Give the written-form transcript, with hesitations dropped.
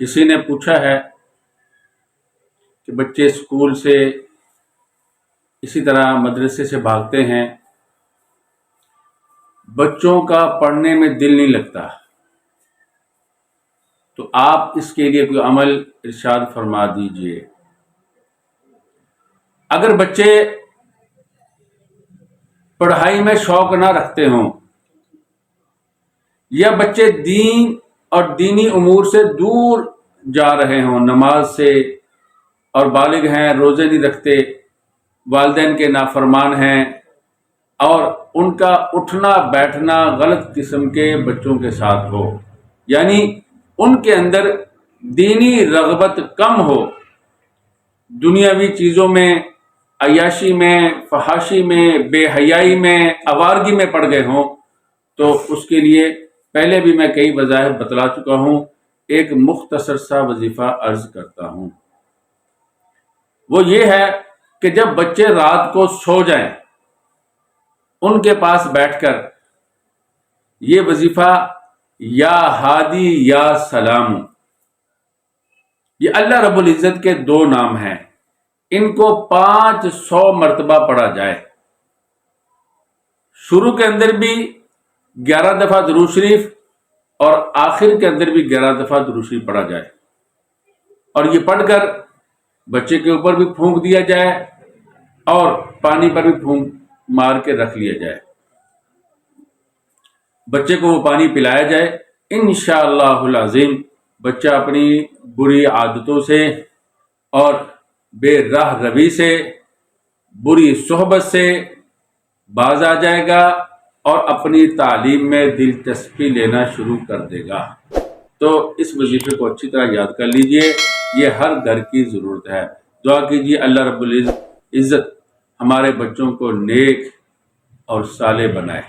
کسی نے پوچھا ہے کہ بچے اسکول سے اسی طرح مدرسے سے بھاگتے ہیں، بچوں کا پڑھنے میں دل نہیں لگتا، تو آپ اس کے لیے کوئی عمل ارشاد فرما دیجئے۔ اگر بچے پڑھائی میں شوق نہ رکھتے ہوں یا بچے دین اور دینی امور سے دور جا رہے ہوں، نماز سے، اور بالغ ہیں، روزے نہیں رکھتے، والدین کے نافرمان ہیں، اور ان کا اٹھنا بیٹھنا غلط قسم کے بچوں کے ساتھ ہو، یعنی ان کے اندر دینی رغبت کم ہو، دنیاوی چیزوں میں، عیاشی میں، فحاشی میں، بے حیائی میں، آوارگی میں پڑ گئے ہوں، تو اس کے لیے پہلے بھی میں کئی وظائف بتلا چکا ہوں، ایک مختصر سا وظیفہ عرض کرتا ہوں۔ وہ یہ ہے کہ جب بچے رات کو سو جائیں، ان کے پاس بیٹھ کر یہ وظیفہ یا ہادی یا سلام، یہ اللہ رب العزت کے 2 نام ہیں، ان کو 500 مرتبہ پڑھا جائے۔ شروع کے اندر بھی 11 دفعہ درود شریف اور آخر کے اندر بھی 11 دفعہ درود شریف پڑھا جائے، اور یہ پڑھ کر بچے کے اوپر بھی پھونک دیا جائے اور پانی پر بھی پھونک مار کے رکھ لیا جائے، بچے کو وہ پانی پلایا جائے۔ انشاءاللہ العظیم بچہ اپنی بری عادتوں سے اور بے راہ روی سے، بری صحبت سے باز آ جائے گا اور اپنی تعلیم میں دلچسپی لینا شروع کر دے گا۔ تو اس وظیفے کو اچھی طرح یاد کر لیجئے، یہ ہر گھر کی ضرورت ہے۔ دعا کیجئے اللہ رب العزت ہمارے بچوں کو نیک اور صالح بنائے۔